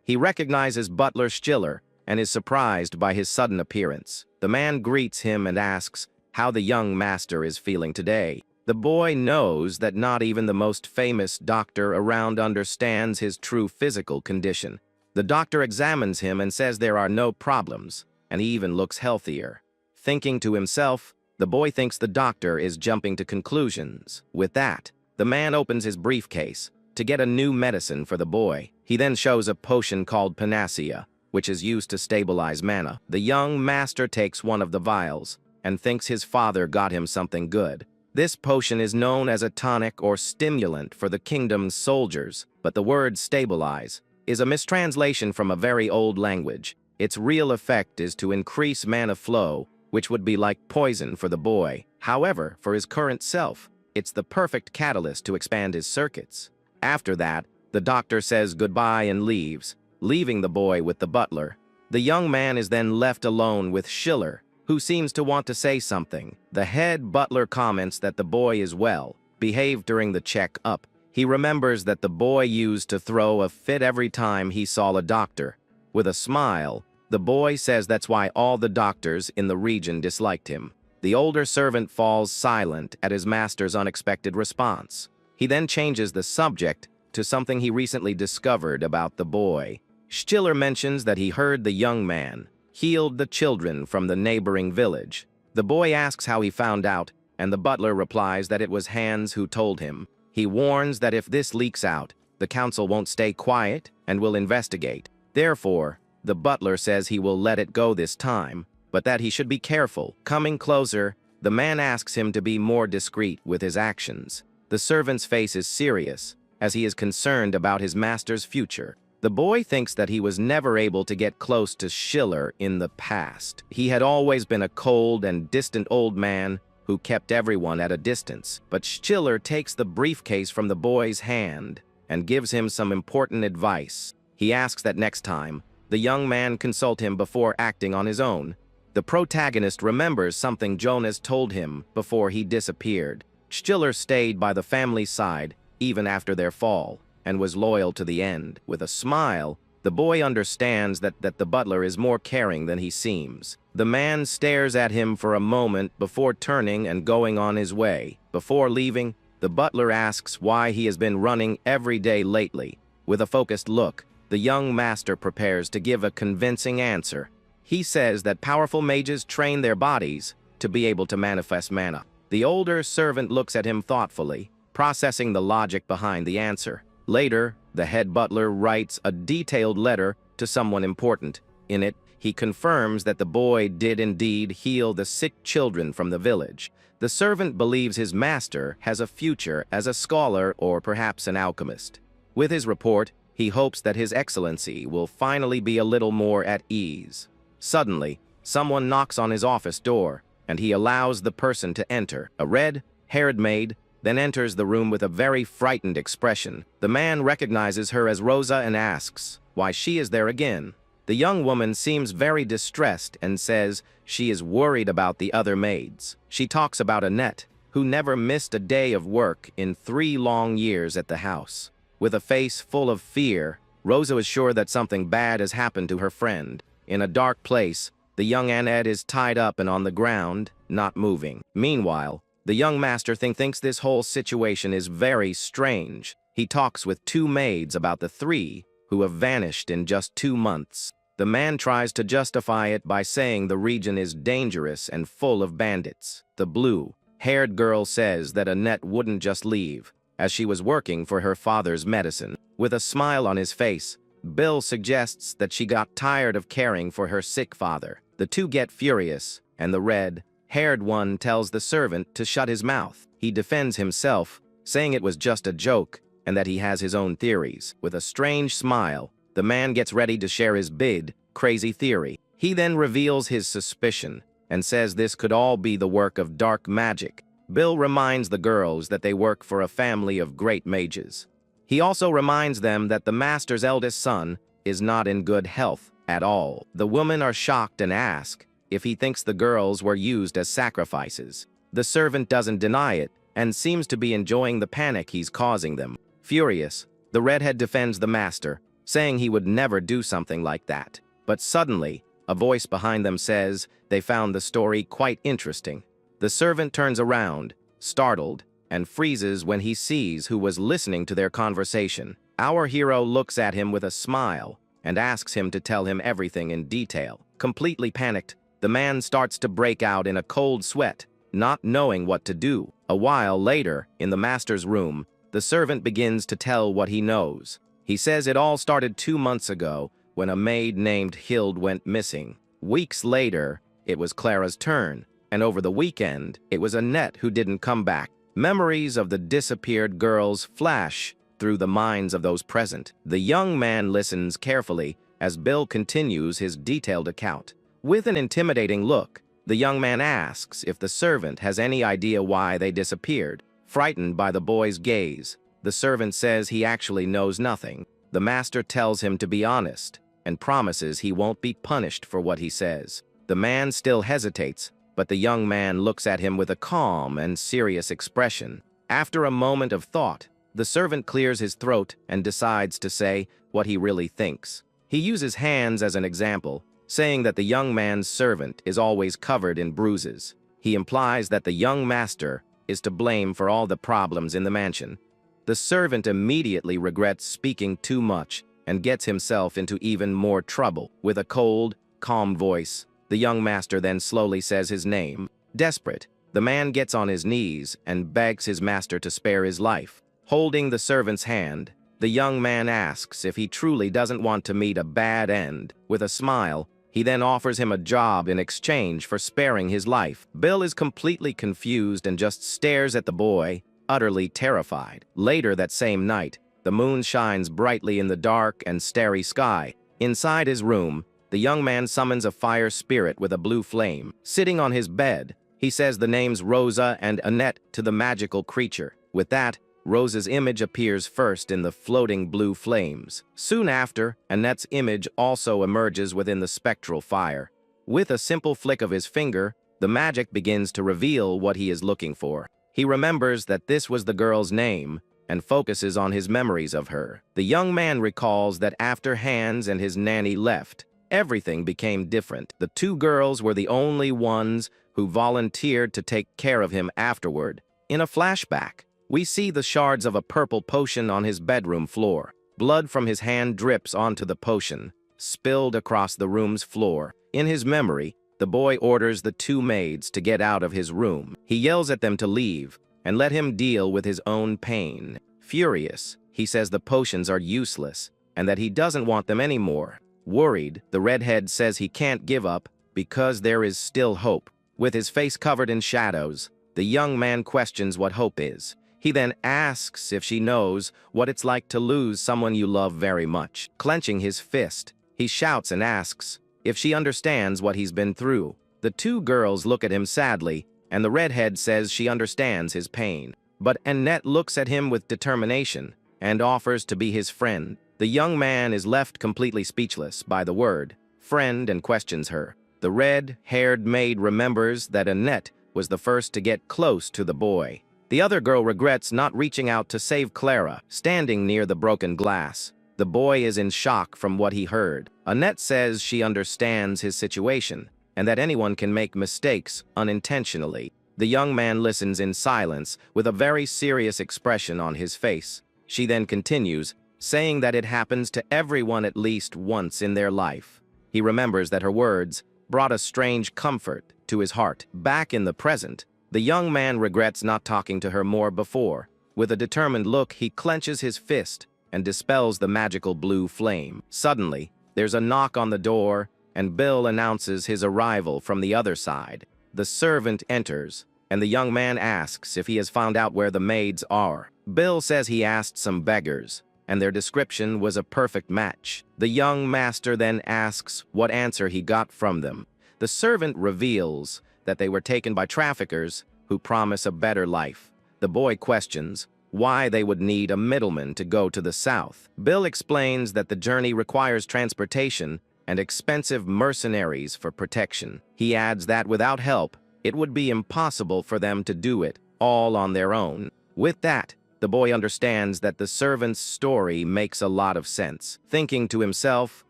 He recognizes Butler Stiller and is surprised by his sudden appearance. The man greets him and asks how the young master is feeling today. The boy knows that not even the most famous doctor around understands his true physical condition. The doctor examines him and says there are no problems, and he even looks healthier. Thinking to himself, the boy thinks the doctor is jumping to conclusions. With that, the man opens his briefcase to get a new medicine for the boy. He then shows a potion called panacea, which is used to stabilize mana. The young master takes one of the vials and thinks his father got him something good. This potion is known as a tonic or stimulant for the kingdom's soldiers, but the word stabilize is a mistranslation from a very old language. Its real effect is to increase mana flow, which would be like poison for the boy. However, for his current self, it's the perfect catalyst to expand his circuits. After that, the doctor says goodbye and leaves, leaving the boy with the butler. The young man is then left alone with Schiller, who seems to want to say something. The head butler comments that the boy is well, behaved during the check-up. He remembers that the boy used to throw a fit every time he saw a doctor. With a smile, the boy says that's why all the doctors in the region disliked him. The older servant falls silent at his master's unexpected response. He then changes the subject to something he recently discovered about the boy. Schiller mentions that he heard the young man healed the children from the neighboring village. The boy asks how he found out, and the butler replies that it was Hans who told him. He warns that if this leaks out, the council won't stay quiet and will investigate. Therefore, the butler says he will let it go this time, but that he should be careful. Coming closer, the man asks him to be more discreet with his actions. The servant's face is serious, as he is concerned about his master's future. The boy thinks that he was never able to get close to Schiller in the past. He had always been a cold and distant old man who kept everyone at a distance. But Schiller takes the briefcase from the boy's hand and gives him some important advice. He asks that next time, the young man consult him before acting on his own. The protagonist remembers something Jonas told him before he disappeared. Schiller stayed by the family's side even after their fall, and was loyal to the end. With a smile, the boy understands that the butler is more caring than he seems. The man stares at him for a moment before turning and going on his way. Before leaving, the butler asks why he has been running every day lately. With a focused look, the young master prepares to give a convincing answer. He says that powerful mages train their bodies to be able to manifest mana. The older servant looks at him thoughtfully, processing the logic behind the answer. Later, the head butler writes a detailed letter to someone important. In it, he confirms that the boy did indeed heal the sick children from the village. The servant believes his master has a future as a scholar or perhaps an alchemist. With his report, he hopes that His Excellency will finally be a little more at ease. Suddenly, someone knocks on his office door, and he allows the person to enter. A red-haired maid then enters the room with a very frightened expression. The man recognizes her as Rosa and asks why she is there again. The young woman seems very distressed and says she is worried about the other maids. She talks about Annette, who never missed a day of work in 3 long years at the house. With a face full of fear, Rosa is sure that something bad has happened to her friend. In a dark place, the young Annette is tied up and on the ground, not moving. Meanwhile, the young master thinks this whole situation is very strange. He talks with 2 maids about the 3 who have vanished in just 2 months. The man tries to justify it by saying the region is dangerous and full of bandits. The blue-haired girl says that Annette wouldn't just leave, as she was working for her father's medicine. With a smile on his face, Bill suggests that she got tired of caring for her sick father. The 2 get furious, and the red-haired one tells the servant to shut his mouth. He defends himself, saying it was just a joke and that he has his own theories. With a strange smile, the man gets ready to share his big, crazy theory. He then reveals his suspicion and says this could all be the work of dark magic. Bill reminds the girls that they work for a family of great mages. He also reminds them that the master's eldest son is not in good health at all. The women are shocked and ask if he thinks the girls were used as sacrifices. The servant doesn't deny it and seems to be enjoying the panic he's causing them. Furious, the redhead defends the master, saying he would never do something like that. But suddenly, a voice behind them says they found the story quite interesting. The servant turns around, startled, and freezes when he sees who was listening to their conversation. Our hero looks at him with a smile and asks him to tell him everything in detail. Completely panicked, the man starts to break out in a cold sweat, not knowing what to do. A while later, in the master's room, the servant begins to tell what he knows. He says it all started 2 months ago when a maid named Hild went missing. Weeks later, it was Clara's turn, and over the weekend, it was Annette who didn't come back. Memories of the disappeared girls flash through the minds of those present. The young man listens carefully as Bill continues his detailed account. With an intimidating look, the young man asks if the servant has any idea why they disappeared. Frightened by the boy's gaze, the servant says he actually knows nothing. The master tells him to be honest and promises he won't be punished for what he says. The man still hesitates, but the young man looks at him with a calm and serious expression. After a moment of thought, the servant clears his throat and decides to say what he really thinks. He uses hands as an example, saying that the young man's servant is always covered in bruises. He implies that the young master is to blame for all the problems in the mansion. The servant immediately regrets speaking too much and gets himself into even more trouble. With a cold, calm voice, the young master then slowly says his name. Desperate, the man gets on his knees and begs his master to spare his life. Holding the servant's hand, the young man asks if he truly doesn't want to meet a bad end. With a smile, he then offers him a job in exchange for sparing his life. Bill is completely confused and just stares at the boy, utterly terrified. Later that same night, the moon shines brightly in the dark and starry sky. Inside his room, the young man summons a fire spirit with a blue flame. Sitting on his bed, he says the names Rosa and Annette to the magical creature. With that, Rosa's image appears first in the floating blue flames. Soon after, Annette's image also emerges within the spectral fire. With a simple flick of his finger, the magic begins to reveal what he is looking for. He remembers that this was the girl's name and focuses on his memories of her. The young man recalls that after Hans and his nanny left, everything became different. The two girls were the only ones who volunteered to take care of him afterward. In a flashback, we see the shards of a purple potion on his bedroom floor. Blood from his hand drips onto the potion, spilled across the room's floor. In his memory, the boy orders the two maids to get out of his room. He yells at them to leave and let him deal with his own pain. Furious, he says the potions are useless and that he doesn't want them anymore. Worried, the redhead says he can't give up because there is still hope. With his face covered in shadows, the young man questions what hope is. He then asks if she knows what it's like to lose someone you love very much. Clenching his fist, he shouts and asks if she understands what he's been through. The two girls look at him sadly, and the redhead says she understands his pain. But Annette looks at him with determination and offers to be his friend. The young man is left completely speechless by the word friend and questions her. The red-haired maid remembers that Annette was the first to get close to the boy. The other girl regrets not reaching out to save Clara, standing near the broken glass. The boy is in shock from what he heard. Annette says she understands his situation and that anyone can make mistakes unintentionally. The young man listens in silence with a very serious expression on his face. She then continues, saying that it happens to everyone at least once in their life. He remembers that her words brought a strange comfort to his heart. Back in the present, the young man regrets not talking to her more before. With a determined look, he clenches his fist and dispels the magical blue flame. Suddenly, there's a knock on the door, and Bill announces his arrival from the other side. The servant enters, and the young man asks if he has found out where the maids are. Bill says he asked some beggars, and their description was a perfect match. The young master then asks what answer he got from them. The servant reveals that they were taken by traffickers who promise a better life. The boy questions why they would need a middleman to go to the south. Bill explains that the journey requires transportation and expensive mercenaries for protection. He adds that without help, it would be impossible for them to do it all on their own. With that, the boy understands that the servant's story makes a lot of sense. Thinking to himself,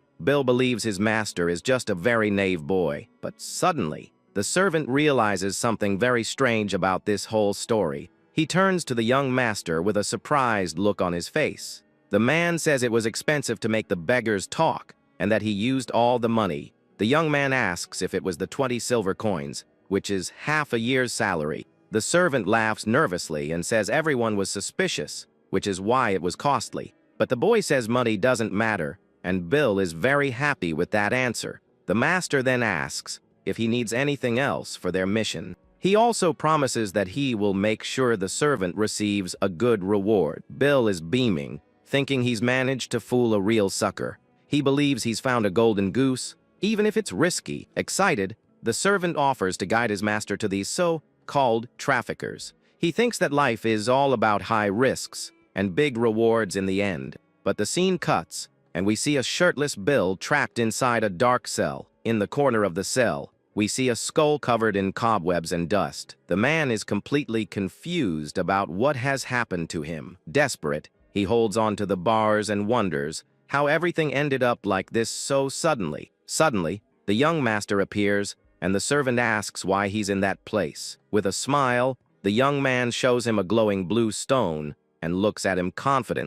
Bill believes his master is just a very naive boy. But suddenly, the servant realizes something very strange about this whole story. He turns to the young master with a surprised look on his face. The man says it was expensive to make the beggars talk, and that he used all the money The young man asks if it was the 20 silver coins, which is half a year's salary. The servant laughs nervously and says everyone was suspicious, which is why it was costly. But the boy says money doesn't matter, and Bill is very happy with that answer. The master then asks if he needs anything else for their mission. He also promises that he will make sure the servant receives a good reward. Bill is beaming, thinking he's managed to fool a real sucker. He believes he's found a golden goose, even if it's risky. Excited, the servant offers to guide his master to these so-called traffickers. He thinks that life is all about high risks and big rewards in the end. But the scene cuts, and we see a shirtless Bill trapped inside a dark cell. In the corner of the cell, we see a skull covered in cobwebs and dust. The man is completely confused about what has happened to him. Desperate, he holds on to the bars and wonders how everything ended up like this so suddenly. Suddenly, the young master appears, and the servant asks why he's in that place. With a smile, the young man shows him a glowing blue stone and looks at him confidently.